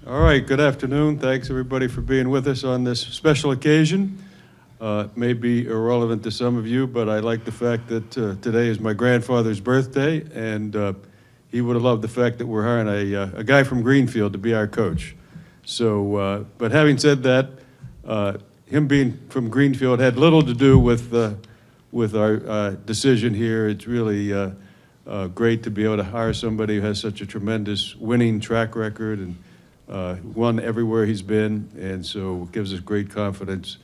All right, good afternoon. Thanks, everybody, for being with us on this special occasion. It may be irrelevant to some of you, but I like the fact that today is my grandfather's birthday, and he would have loved the fact that we're hiring a guy from Greenfield to be our coach. So, but having said that, him being from Greenfield had little to do with our decision here. It's really great to be able to hire somebody who has such a tremendous winning track record and won everywhere he's been, and so it gives us great confidence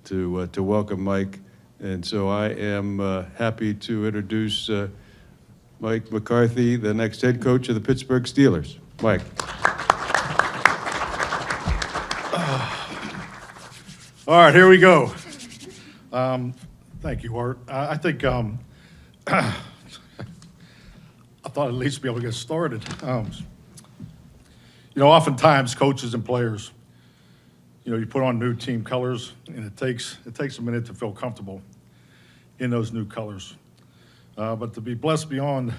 to welcome Mike. And so I am happy to introduce Mike McCarthy, the next head coach of the Pittsburgh Steelers. Mike. All right, here we go. Thank you, Art. I think I thought at least be able to get started. Oftentimes coaches and players, you put on new team colors, and it takes a minute to feel comfortable in those new colors. But to be blessed beyond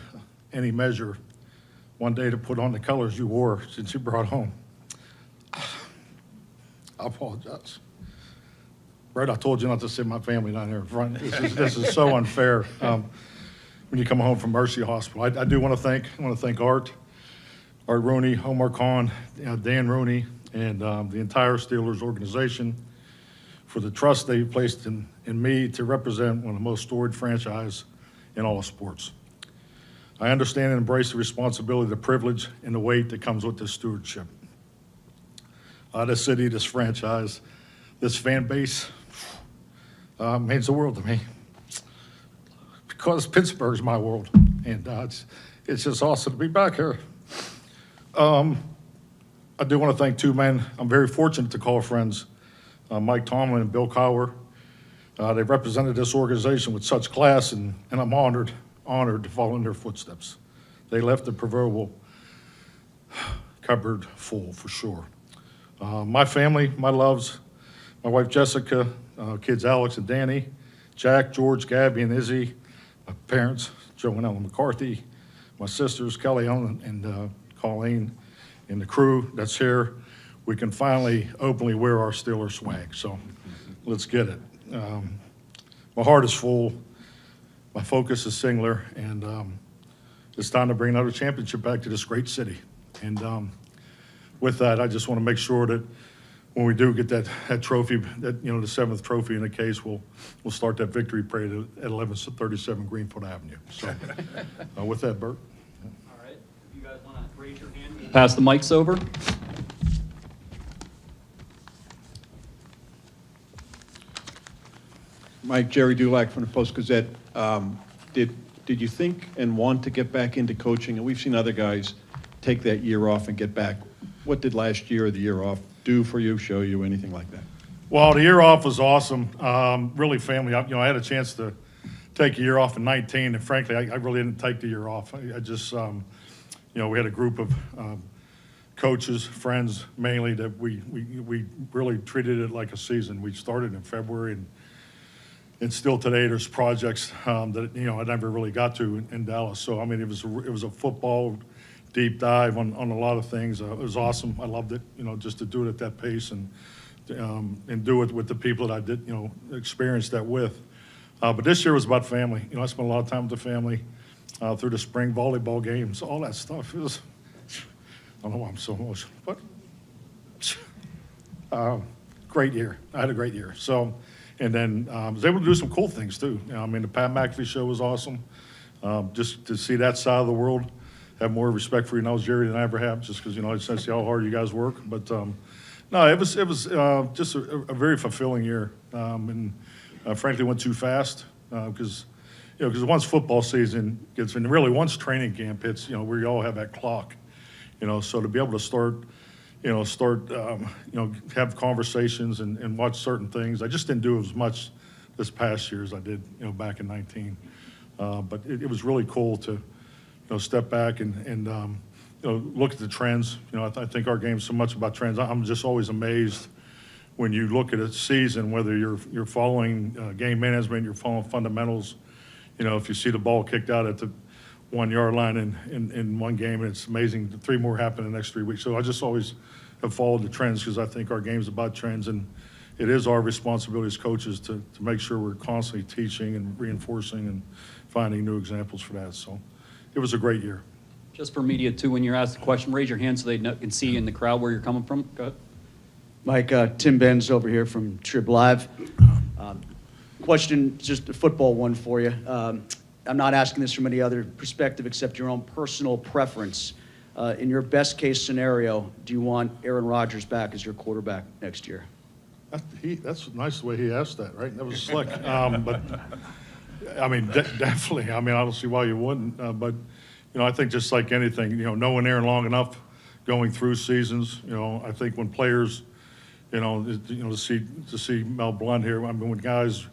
any measure, one day to put on the colors you wore since you brought home. I apologize. Brett, I told you not to sit my family down here in front. This is so unfair. When you come home from Mercy Hospital, I do want to thank Art Rooney, Omar Khan, Dan Rooney, and the entire Steelers organization for the trust they placed in me to represent one of the most storied franchises in all of sports. I understand and embrace the responsibility, the privilege, and the weight that comes with this stewardship. This city, this franchise, this fan base means the world to me because Pittsburgh's my world, and it's just awesome to be back here. I do want to thank two men I'm very fortunate to call friends, Mike Tomlin and Bill Cowher. They've represented this organization with such class, and I'm honored to follow in their footsteps. They left the proverbial cupboard full, for sure. My family, my loves, my wife Jessica, kids Alex and Danny, Jack, George, Gabby, and Izzy, my parents, Joe and Ellen McCarthy, my sisters, Kelly, Ellen, and Colleen, and the crew that's here. We can finally openly wear our Steelers swag, so let's get it. My heart is full, my focus is singular, and it's time to bring another championship back to this great city. And with that, I just want to make sure that when we do get that trophy, that the seventh trophy in the case, we'll start that victory parade at 1137 Greenfield Avenue. So with that, Bert. All right, if you guys want to raise your hand, we'll pass the mics over. Mike, Jerry Dulac from the Post-Gazette. Did you think and want to get back into coaching? And we've seen other guys take that year off and get back. What did last year or the year off do for you, show you, anything like that? Well, the year off was awesome. Really family. I had a chance to take a year off in 19, and frankly, I really didn't take the year off. I just, we had a group of coaches, friends mainly, that we really treated it like a season. We started in February, and still today there's projects that I never really got to in Dallas. So I mean, it was a football deep dive on a lot of things. It was awesome. I loved it. Just to do it at that pace and do it with the people that I did experience that with. But this year was about family. I spent a lot of time with the family through the spring volleyball games, all that stuff. It was, I don't know why I'm so emotional, but great year. I had a great year. So. And then I was able to do some cool things, too. The Pat McAfee show was awesome. Just to see that side of the world, have more respect for Jerry, than I ever have, just because, I just see how hard you guys work. But, no, it was just a very fulfilling year. And frankly, went too fast because once football season gets in, really once training camp hits, we all have that clock. So to be able to start have conversations and watch certain things. I just didn't do as much this past year as I did, back in 19. But it was really cool to, step back and look at the trends. I think our game's so much about trends. I'm just always amazed when you look at a season, whether you're following game management, you're following fundamentals. If you see the ball kicked out at the 1-yard line in one game, and it's amazing. 3 more happen in the next 3 weeks. So I just always have followed the trends because I think our game's about trends, and it is our responsibility as coaches to make sure we're constantly teaching and reinforcing and finding new examples for that. So it was a great year. Just for media too, when you're asked a question, raise your hand so they can see in the crowd where you're coming from. Go ahead. Mike, Tim Benz over here from Trib Live. Question, just a football one for you. I'm not asking this from any other perspective except your own personal preference. In your best case scenario, do you want Aaron Rodgers back as your quarterback next year? That's nice the way he asked that, right? That was slick. But, I mean, definitely. I mean, I don't see why you wouldn't. But, I think just like anything, knowing Aaron long enough, going through seasons, I think when players, to see Mel Blunt here, I mean, when guys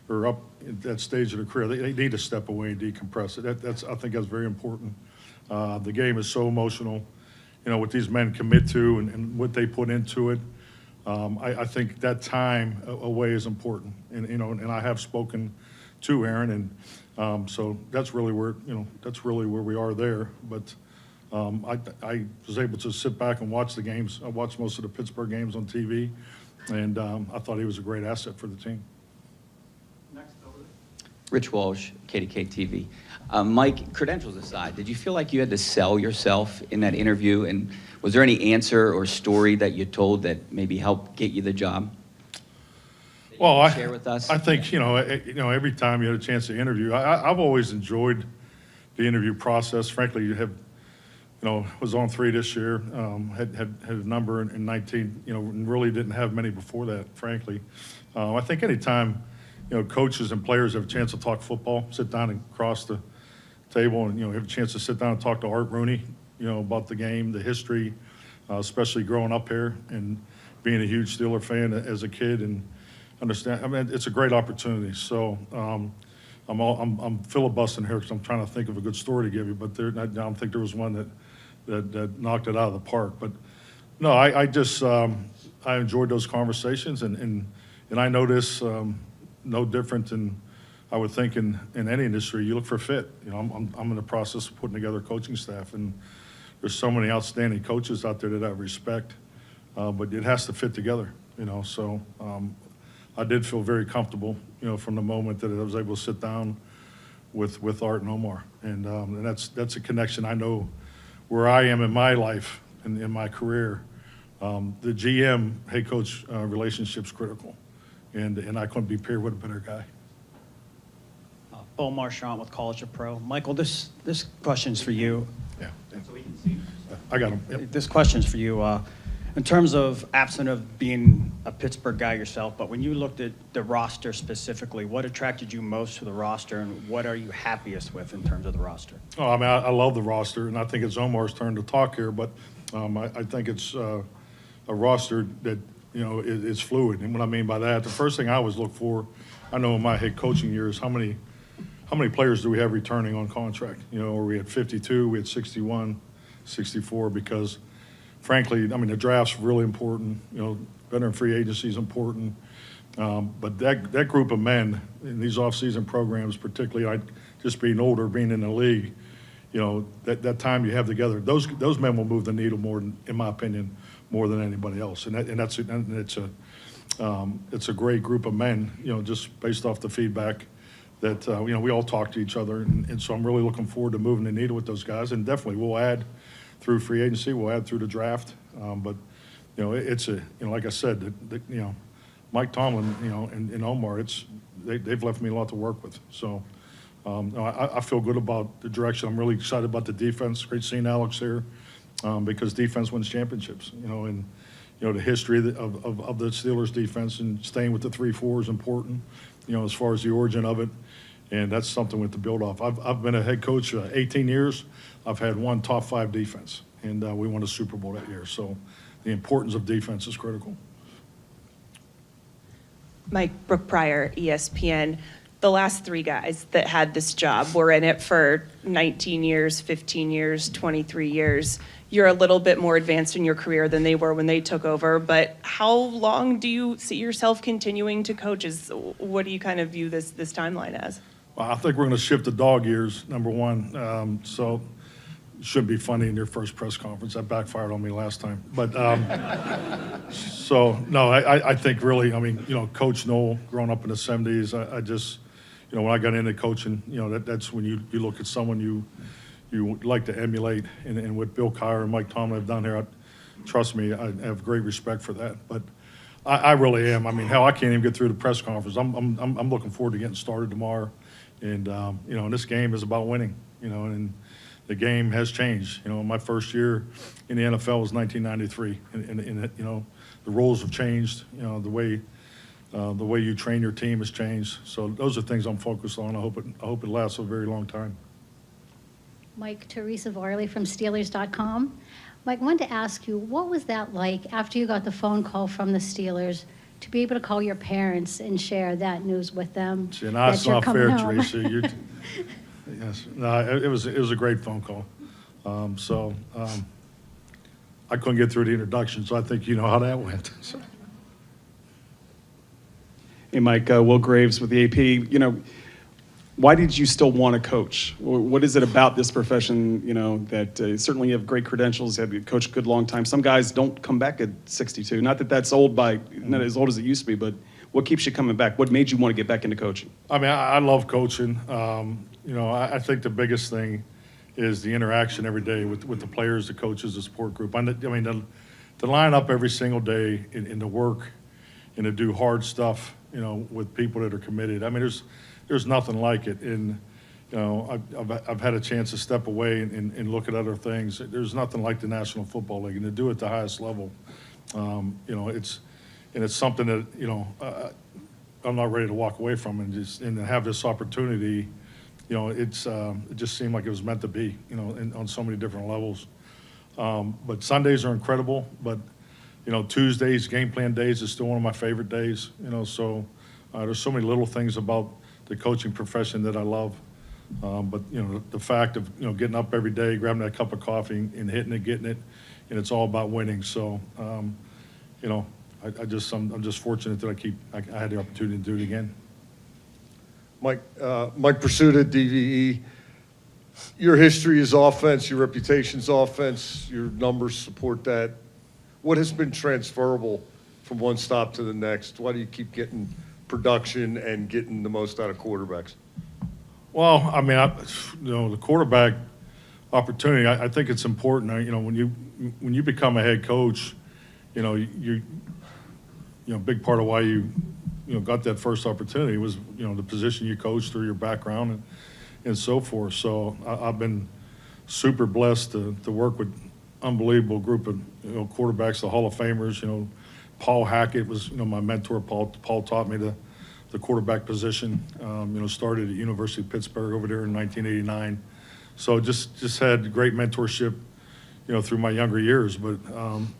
are up at that stage of their career, they need to step away and decompress. I think that's very important. The game is so emotional, what these men commit to and what they put into it. I think that time away is important, and I have spoken to Aaron, and so that's really where we are there. But I was able to sit back and watch the games. I watched most of the Pittsburgh games on TV, and I thought he was a great asset for the team. Next over there. Rich Walsh, KDK TV. Mike, credentials aside, did you feel like you had to sell yourself in that interview? And was there any answer or story that you told that maybe helped get you the job? Well, Share with us. I think every time you had a chance to interview, I've always enjoyed the interview process. Frankly, you have, was on 3 this year, had a number in 19, and really didn't have many before that. Frankly, I think anytime coaches and players have a chance to talk football, sit down and cross the table, and have a chance to sit down and talk to Art Rooney, about the game, the history, especially growing up here and being a huge Steeler fan as a kid and understand. I mean, it's a great opportunity. So I'm filibustering here because I'm trying to think of a good story to give you, but I don't think there was one that knocked it out of the park. But no, I just I enjoyed those conversations, and I know this no different than I would think in any industry. You look for fit. I'm in the process of putting together a coaching staff, and there's so many outstanding coaches out there that I respect, but it has to fit together. So I did feel very comfortable, from the moment that I was able to sit down with Art and Omar, and that's a connection. I know where I am in my life and in my career. The GM head coach relationship's critical, and I couldn't be paired with a better guy. Omar Khan with College of Pro. Michael, this question's for you. Yeah, I got him. Yep. This question's for you. In terms of absent of being a Pittsburgh guy yourself, but when you looked at the roster specifically, what attracted you most to the roster, and what are you happiest with in terms of the roster? Oh, I mean, I love the roster, and I think it's Omar's turn to talk here, but I think it's a roster that, is fluid. And what I mean by that, the first thing I always look for, I know in my head coaching years, how many players do we have returning on contract? Or we had 52, we had 61, 64, because frankly, I mean, the draft's really important. Veteran free agency is important. But that group of men in these off-season programs, particularly just being older, being in the league, that time you have together, those men will move the needle more, in my opinion, more than anybody else. And it's a great group of men, just based off the feedback that, we all talk to each other. And so I'm really looking forward to moving the needle with those guys. And definitely we'll add through free agency, we'll add through the draft. But, it's like I said, Mike Tomlin, and Omar, they've left me a lot to work with. So I feel good about the direction. I'm really excited about the defense. Great seeing Alex here, because defense wins championships, and, the history of the Steelers defense and staying with the 3-4 is important, as far as the origin of it. And that's something we have to build off. I've been a head coach 18 years. I've had one top 5 defense, and we won a Super Bowl that year. So the importance of defense is critical. Mike, Brooke Pryor, ESPN. The last 3 guys that had this job were in it for 19 years, 15 years, 23 years. You're a little bit more advanced in your career than they were when they took over, but how long do you see yourself continuing to coach? What do you kind of view this timeline as? Well, I think we're going to shift to dog years, number one. So it should be funny in your first press conference. That backfired on me last time. But so, no, I think really, I mean, Coach Noel, growing up in the 70s, I just, when I got into coaching, that's when you look at someone you like to emulate. And what Bill Kyer and Mike Tomlin have done here, trust me, I have great respect for that. But I really am. I mean, hell, I can't even get through the press conference. I'm looking forward to getting started tomorrow. And, this game is about winning, and the game has changed. My first year in the NFL was 1993. And the rules have changed. The way you train your team has changed. So those are things I'm focused on. I hope it lasts a very long time. Mike, Teresa Varley from Steelers.com. Mike, I wanted to ask you, what was that like after you got the phone call from the Steelers to be able to call your parents and share that news with them? See, no, that's that you're not coming fair, home? Teresa. Yes, no, it was a great phone call. I couldn't get through the introduction, so I think you know how that went. So. Hey, Mike, Will Graves with the AP. Why did you still want to coach? What is it about this profession, that certainly you have great credentials, you have coached a good long time. Some guys don't come back at 62. Not that that's not as old as it used to be, but what keeps you coming back? What made you want to get back into coaching? I mean, I love coaching. I think the biggest thing is the interaction every day with the players, the coaches, the support group. I mean, to line up every single day and to work and to do hard stuff, with people that are committed. I mean, there's nothing like it. And, I've had a chance to step away and look at other things. There's nothing like the National Football League, and to do it at the highest level, it's something that, I'm not ready to walk away from, and to have this opportunity, it just seemed like it was meant to be, on so many different levels. But Sundays are incredible, but, Tuesdays, game plan days is still one of my favorite days, so there's so many little things about the coaching profession that I love. But, the fact of, getting up every day, grabbing that cup of coffee and hitting it, getting it, and it's all about winning. So, I'm just fortunate that I had the opportunity to do it again. Mike Pursuta, DVE. Your history is offense, your reputation's offense, your numbers support that. What has been transferable from one stop to the next? Why do you keep getting production and getting the most out of quarterbacks? Well, I mean, the quarterback opportunity, I think it's important. When you become a head coach, big part of why you got that first opportunity was, the position you coached through your background and so forth. So I've been super blessed to work with unbelievable group of, quarterbacks, the Hall of Famers. Paul Hackett was, my mentor. Paul taught me the quarterback position. Started at University of Pittsburgh over there in 1989. So just had great mentorship, through my younger years. But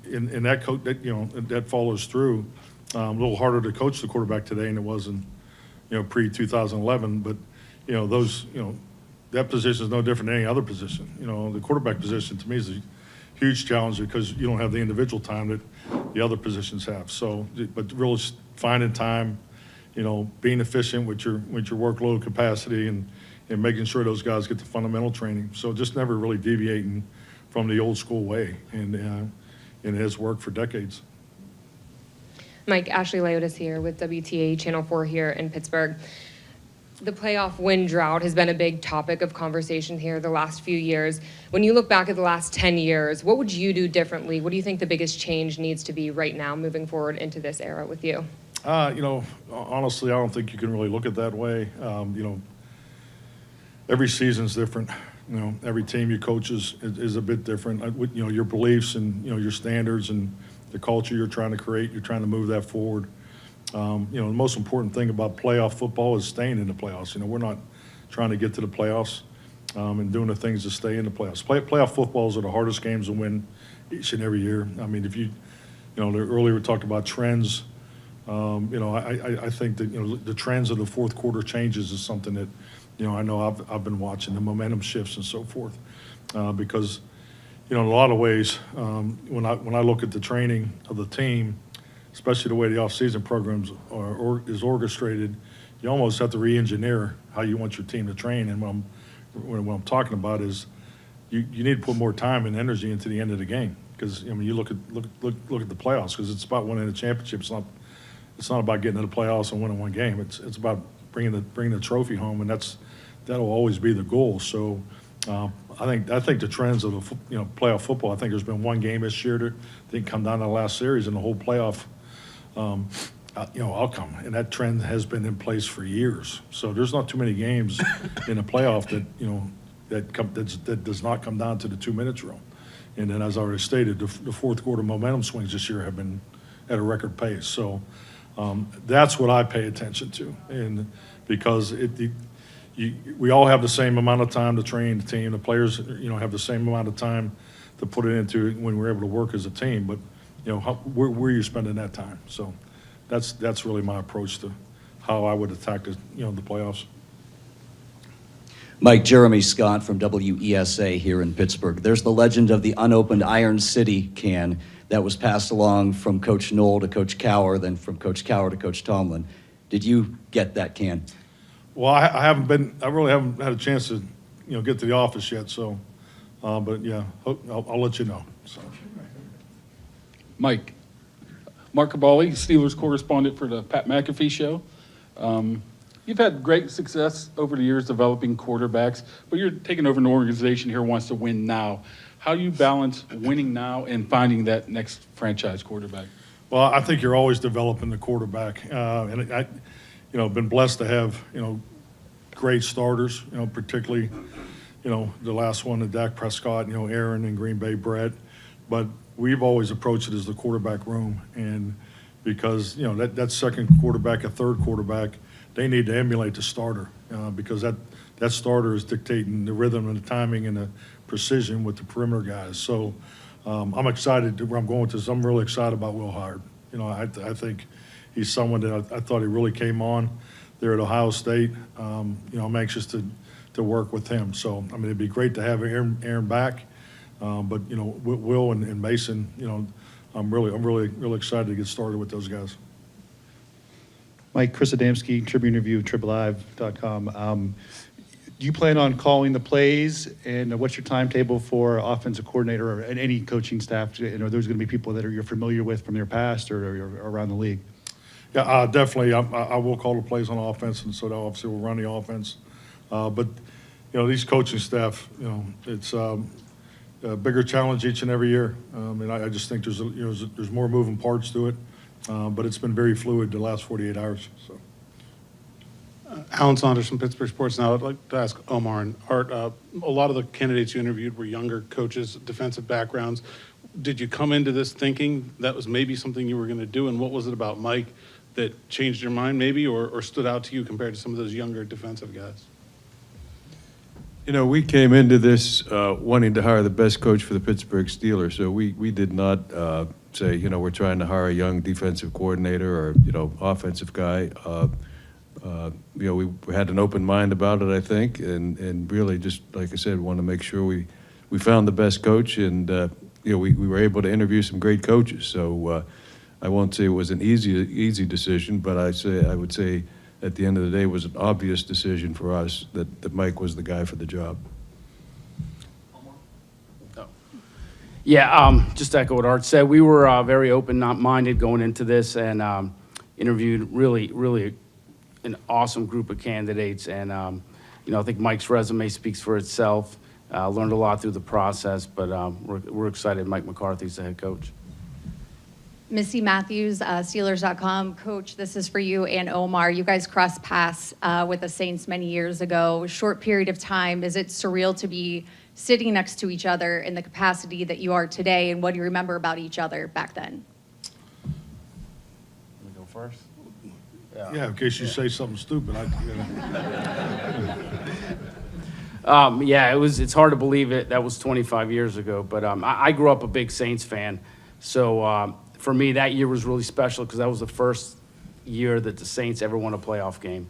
in that that follows through. A little harder to coach the quarterback today than it was in, pre-2011. But, that position is no different than any other position. The quarterback position to me is a huge challenge because you don't have the individual time that the other positions have. So, but really finding time, being efficient with your workload capacity and making sure those guys get the fundamental training. So just never really deviating from the old school way. And it has worked for decades. Mike, Ashley Leotis here with WTA Channel 4 here in Pittsburgh. The playoff win drought has been a big topic of conversation here the last few years. When you look back at the last 10 years, what would you do differently? What do you think the biggest change needs to be right now moving forward into this era with you? Honestly, I don't think you can really look at it that way. Every season's different. Every team you coach is a bit different. Your beliefs and, your standards and the culture you're trying to create, you're trying to move that forward. The most important thing about playoff football is staying in the playoffs. We're not trying to get to the playoffs and doing the things to stay in the playoffs. Playoff footballs are the hardest games to win each and every year. I mean, if earlier we talked about trends. I think that the trends of the fourth quarter changes is something that I know I've been watching, the momentum shifts and so forth, because in a lot of ways when I look at the training of the team, especially the way the off-season programs is orchestrated, you almost have to re-engineer how you want your team to train. And what I'm talking about is you need to put more time and energy into the end of the game. Because, I mean, you look at the playoffs, because it's about winning the championship. It's not about getting to the playoffs and winning one game. It's about bringing the trophy home, and that'll always be the goal. So I think the trends of the playoff football. I think there's been one game this year that didn't come down to the last series, and the whole playoff outcome, and that trend has been in place for years. So there's not too many games in the playoff that does not come down to the 2-minute drill. And then, as I already stated, the fourth quarter momentum swings this year have been at a record pace. So that's what I pay attention to, and because we all have the same amount of time to train the team. The players, have the same amount of time to put it into when we're able to work as a team. But where are you spending that time? So that's really my approach to how I would attack the playoffs. Mike, Jeremy Scott from WESA here in Pittsburgh. There's the legend of the unopened Iron City can that was passed along from Coach Knoll to Coach Cower, then from Coach Cower to Coach Tomlin. Did you get that can? Well, I really haven't had a chance to, get to the office yet. So, but yeah, I'll let you know. So. Mike, Mark Cabali, Steelers correspondent for the Pat McAfee Show. You've had great success over the years developing quarterbacks, but you're taking over an organization here who wants to win now. How do you balance winning now and finding that next franchise quarterback? Well, I think you're always developing the quarterback, and I've been blessed to have great starters. Particularly, the last one, the Dak Prescott, Aaron and Green Bay Brett, but we've always approached it as the quarterback room, and because that second quarterback, a third quarterback, they need to emulate the starter because that starter is dictating the rhythm and the timing and the precision with the perimeter guys. So I'm excited where I'm going with this. I'm really excited about Will Howard. I think he's someone that I thought he really came on there at Ohio State. I'm anxious to work with him. So I mean, it'd be great to have Aaron back, but Will and Mason. I'm really excited to get started with those guys. Mike, Chris Adamski, Tribune Review, TribLive.com. Do you plan on calling the plays, and what's your timetable for offensive coordinator or any coaching staff? There's going to be people that you're familiar with from your past or around the league. Yeah, definitely. I will call the plays on offense, and so that obviously will run the offense. But these coaching staff, it's a bigger challenge each and every year. And I just think there's more moving parts to it. But it's been very fluid the last 48 hours. So. Alan Saunders from Pittsburgh Sports Now. I'd like to ask Omar and Art, a lot of the candidates you interviewed were younger coaches, defensive backgrounds. Did you come into this thinking that was maybe something you were going to do, and what was it about Mike that changed your mind maybe or stood out to you compared to some of those younger defensive guys? We came into this wanting to hire the best coach for the Pittsburgh Steelers, so we did not say, we're trying to hire a young defensive coordinator or, offensive guy. We had an open mind about it, I think, and really just, like I said, want to make sure we found the best coach, and, we were able to interview some great coaches. So I won't say it was an easy decision, but I would say at the end of the day, it was an obvious decision for us that Mike was the guy for the job. Yeah, just to echo what Art said, we were very open-minded going into this and interviewed really an awesome group of candidates. And, I think Mike's resume speaks for itself. Learned a lot through the process, but we're excited Mike McCarthy's the head coach. Missy Matthews, Steelers.com. Coach, this is for you and Omar. You guys crossed paths with the Saints many years ago. Short period of time. Is it surreal to be sitting next to each other in the capacity that you are today, and what do you remember about each other back then? Let me go first. Yeah, in case you say something stupid. It's hard to believe it. That was 25 years ago, but I grew up a big Saints fan, so for me that year was really special because that was the first year that the Saints ever won a playoff game.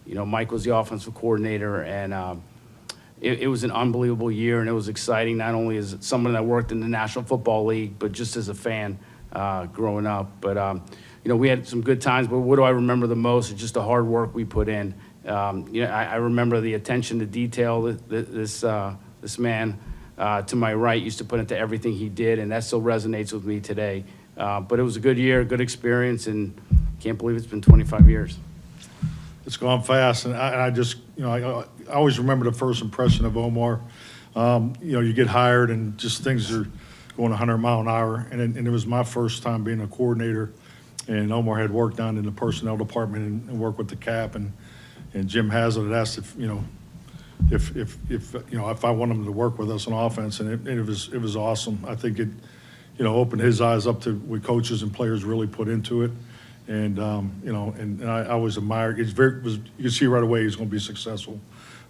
Mike was the offensive coordinator, and it was an unbelievable year, and it was exciting not only as someone that worked in the National Football League, but just as a fan growing up. But we had some good times, but what do I remember the most is just the hard work we put in. I remember the attention to detail that this man to my right used to put into everything he did, and that still resonates with me today. But it was a good year, good experience, and can't believe it's been 25 years. It's gone fast, and I just, I always remember the first impression of Omar. You get hired, and just things are going 100 mile an hour, and it was my first time being a coordinator, and Omar had worked down in the personnel department and worked with the cap, and Jim Haslett had asked if I want him to work with us on offense, and it was awesome. I think it opened his eyes up to what coaches and players really put into it. And and I always admired. You can see right away he's going to be successful.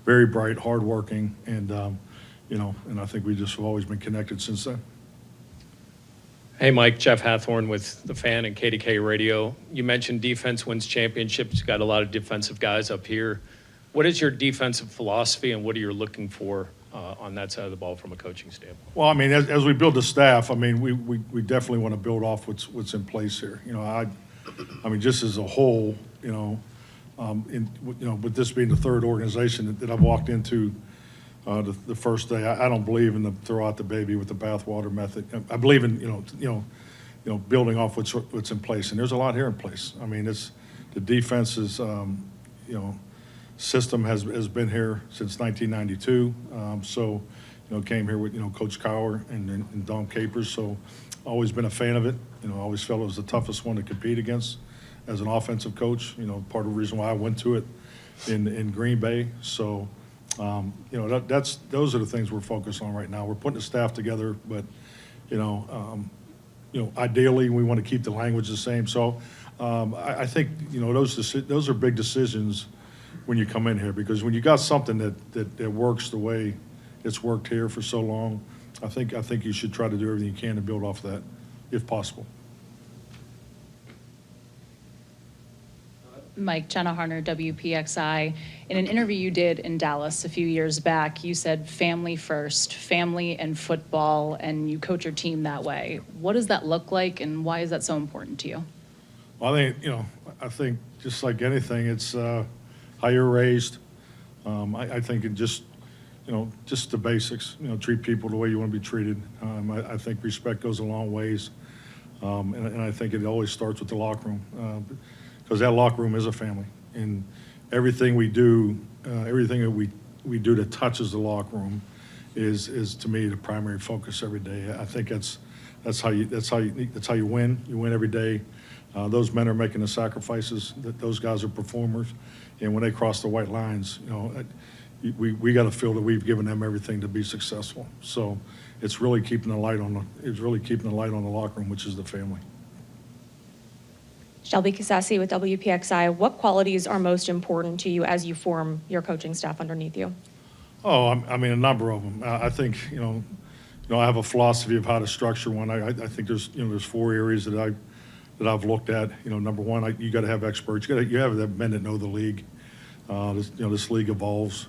Very bright, hardworking, and and I think we just have always been connected since then. Hey, Mike, Jeff Hathorn with The Fan and KDK Radio. You mentioned defense wins championships. You've got a lot of defensive guys up here. What is your defensive philosophy, and what are you looking for on that side of the ball from a coaching standpoint? Well, I mean, as we build the staff, I mean, we definitely want to build off what's in place here. I mean, just as a whole, with this being the third organization that I've walked into the first day, I don't believe in the throw out the baby with the bathwater method. I believe in building off what's in place, and there's a lot here in place. I mean, the defense is system has been here since 1992. Came here with Coach Cower and Don Capers, so always been a fan of it. Always felt it was the toughest one to compete against as an offensive coach. Part of the reason why I went to it in Green Bay. So, those are the things we're focused on right now. We're putting the staff together, but ideally we want to keep the language the same. So, I think those are big decisions when you come in here, because when you got something that works the way it's worked here for so long, I think you should try to do everything you can to build off that, if possible. Mike, Jenna Harner, WPXI. In an interview you did in Dallas a few years back, you said family first, family and football, and you coach your team that way. What does that look like, and why is that so important to you? Well, I think just like anything, it's how you're raised. I think it just the basics. Treat people the way you want to be treated. I think respect goes a long ways, and I think it always starts with the locker room, because that locker room is a family, and everything we do, everything that we do that touches the locker room, is to me the primary focus every day. I think that's how you win. You win every day. Those men are making the sacrifices. Those guys are performers, and when they cross the white lines, we got to feel that we've given them everything to be successful. So it's really keeping the light on the locker room, which is the family. Shelby Cassasi with WPXI. What qualities are most important to you as you form your coaching staff underneath you? Oh, I mean, a number of them. I think I have a philosophy of how to structure one. I think there's 4 areas that I've looked at. Number one, you got to have experts. You have men that know the league. This league evolves.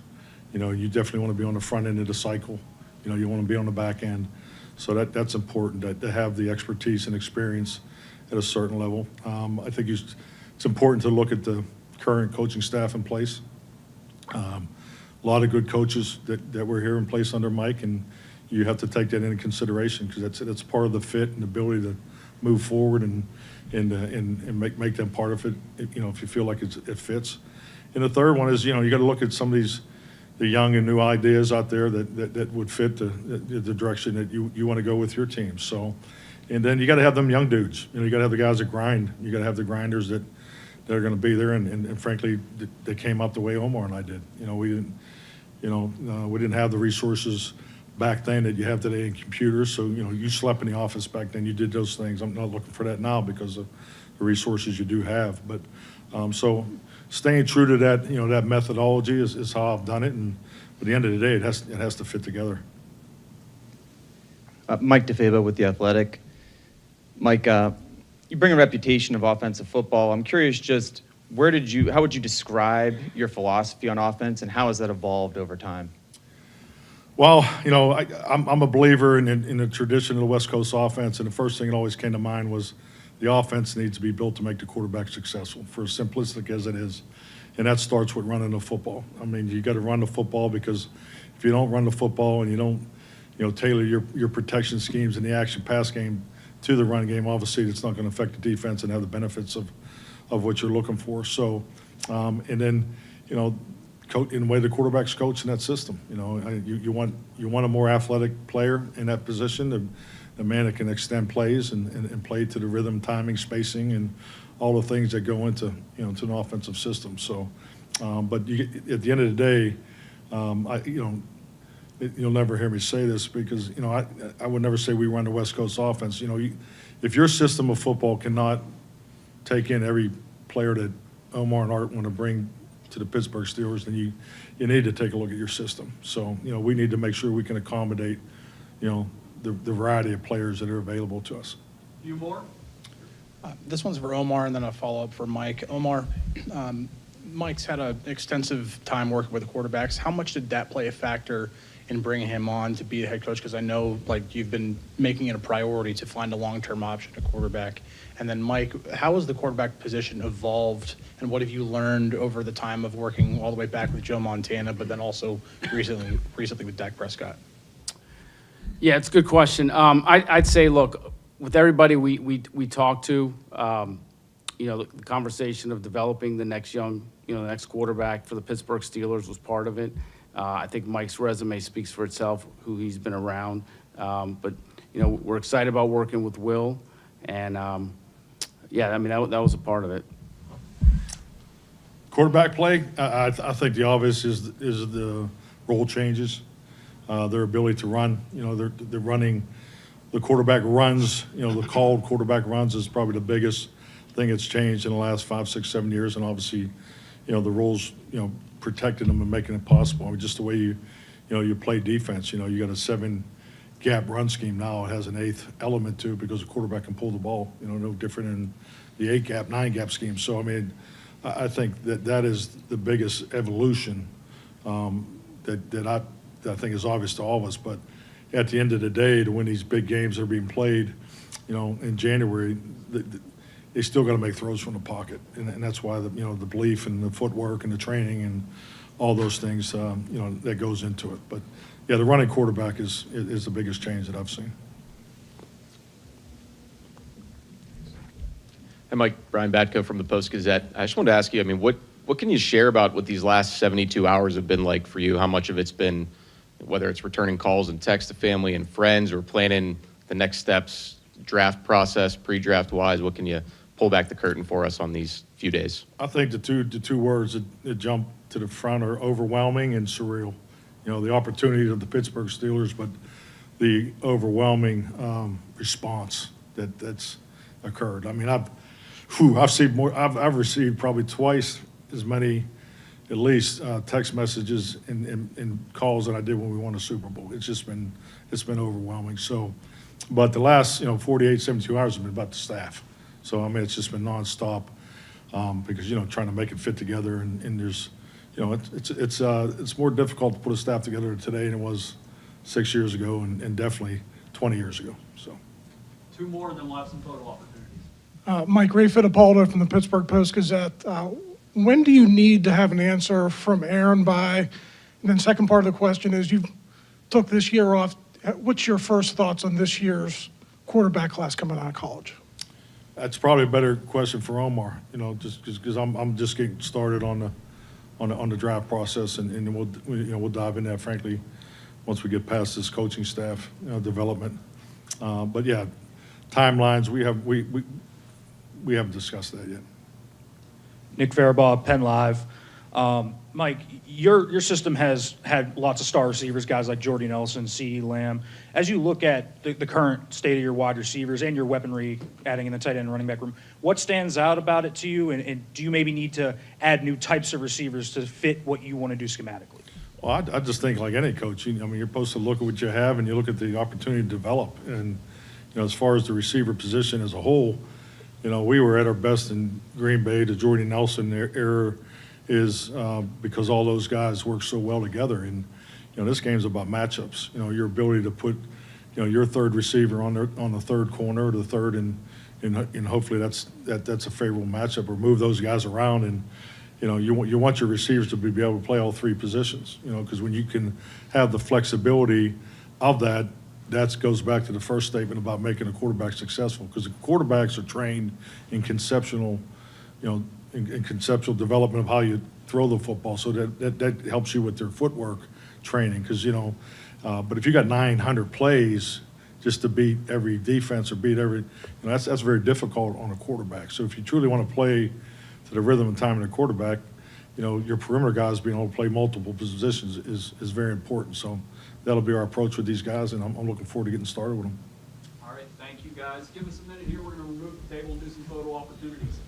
You definitely want to be on the front end of the cycle. You want to be on the back end. So that's important to have the expertise and experience at a certain level. I think it's important to look at the current coaching staff in place. A lot of good coaches that were here in place under Mike, and you have to take that into consideration, because that's part of the fit and the ability to move forward and make them part of it. If you feel like it fits. And the third one is you got to look at some of the young and new ideas out there that would fit the direction that you want to go with your team. So, and then you got to have them young dudes. You got to have the guys that grind. You got to have the grinders that are going to be there. And frankly, they came up the way Omar and I did. We didn't have the resources back then that you have today in computers. So you slept in the office back then. You did those things. I'm not looking for that now because of the resources you do have. But so staying true to that, that methodology is how I've done it. And at the end of the day, it has to fit together. Mike DeFabo with The Athletic. Mike, you bring a reputation of offensive football. I'm curious, just how would you describe your philosophy on offense, and how has that evolved over time? Well, I'm a believer in the tradition of the West Coast offense, and the first thing that always came to mind was the offense needs to be built to make the quarterback successful, for as simplistic as it is. And that starts with running the football. I mean, you got to run the football, because if you don't run the football and you don't, tailor your protection schemes in the action pass game to the run game, obviously it's not going to affect the defense and have the benefits of what you're looking for. So, and then, in the way the quarterback's coached in that system, you want a more athletic player in that position, the man that can extend plays and play to the rhythm, timing, spacing, and all the things that go into, to an offensive system. So, but at the end of the day, you'll never hear me say this, because, I would never say we run the West Coast offense. If your system of football cannot take in every player that Omar and Art want to bring to the Pittsburgh Steelers, then you need to take a look at your system. So, we need to make sure we can accommodate, the variety of players that are available to us. You more? This one's for Omar, and then a follow-up for Mike. Omar, Mike's had an extensive time working with the quarterbacks. How much did that play a factor in bringing him on to be the head coach? Because I know, you've been making it a priority to find a long-term option at quarterback. And then, Mike, how has the quarterback position evolved, and what have you learned over the time of working all the way back with Joe Montana, but then also recently with Dak Prescott? Yeah, it's a good question. I'd say, look, with everybody we talk to, the conversation of developing the next next quarterback for the Pittsburgh Steelers was part of it. I think Mike's resume speaks for itself, who he's been around. But we're excited about working with Will, and that was a part of it. Quarterback play, I think the obvious is the role changes, their ability to run. They're running. The quarterback runs, the called quarterback runs is probably the biggest thing that's changed in the last 5, 6, 7 years. And obviously, the rules, protecting them and making it possible. I mean, just the way you play defense, you got a 7-gap run scheme now. It has an 8th element to it, because the quarterback can pull the ball, no different than the 8-gap, 9-gap scheme. So, I mean, I think that is the biggest evolution that I think is obvious to all of us. But at the end of the day, to win these big games that are being played, in January, they still got to make throws from the pocket, and that's why the belief and the footwork and the training and all those things, that goes into it. But yeah, the running quarterback is the biggest change that I've seen. Hey, Mike, Brian Batko from the Post-Gazette. I just wanted to ask you, I mean, what can you share about what these last 72 hours have been like for you? How much of it's been, whether it's returning calls and texts to family and friends, or planning the next steps, draft process, pre-draft wise? What can you pull back the curtain for us on these few days? I think the two words that jump to the front are overwhelming and surreal. The opportunity of the Pittsburgh Steelers, but the overwhelming response that's occurred. I mean, I've seen more. I've received probably twice as many, at least, text messages and calls that I did when we won the Super Bowl. It's been overwhelming. So, but the last 48, 72 hours have been about the staff. So, I mean, it's just been nonstop, because trying to make it fit together, and there's it's more difficult to put a staff together today than it was 6 years ago, and definitely 20 years ago. So, 2 more, and then we'll have some photo opportunities. Mike, Ray Fittipaldo from the Pittsburgh Post-Gazette. When do you need to have an answer from Aaron by? And then second part of the question is, you took this year off. What's your first thoughts on this year's quarterback class coming out of college? That's probably a better question for Omar, just because I'm just getting started on the draft process, and we'll dive into that, frankly, once we get past this coaching staff development. But yeah, timelines, we haven't discussed that yet. Nick Farabaugh, Penn Live. Mike, your system has had lots of star receivers, guys like Jordy Nelson, CeeDee Lamb. As you look at the current state of your wide receivers and your weaponry, adding in the tight end and running back room, what stands out about it to you, and do you maybe need to add new types of receivers to fit what you want to do schematically? Well, I just think, like any coach, you're supposed to look at what you have, and you look at the opportunity to develop. And as far as the receiver position as a whole, we were at our best in Green Bay. The Jordy Nelson era is because all those guys work so well together. And this game's about matchups. Your ability to put your third receiver on the third corner, or the third and and hopefully that's a favorable matchup, or move those guys around. And, you know, you want your receivers to be able to play all three positions, you know, because when you can have the flexibility of that, that goes back to the first statement about making a quarterback successful, because the quarterbacks are trained in conceptual, you know, in conceptual development of how you throw the football, so that helps you with their footwork training, because, you know, but if you got 900 plays just to beat every defense or beat every, you know, that's very difficult on a quarterback. So if you truly want to play to the rhythm and time of the quarterback, you know, your perimeter guys being able to play multiple positions is very important. So that'll be our approach with these guys, and I'm looking forward to getting started with them. All right, thank you, guys. Give us a minute here. We're going to remove the table and do some photo opportunities.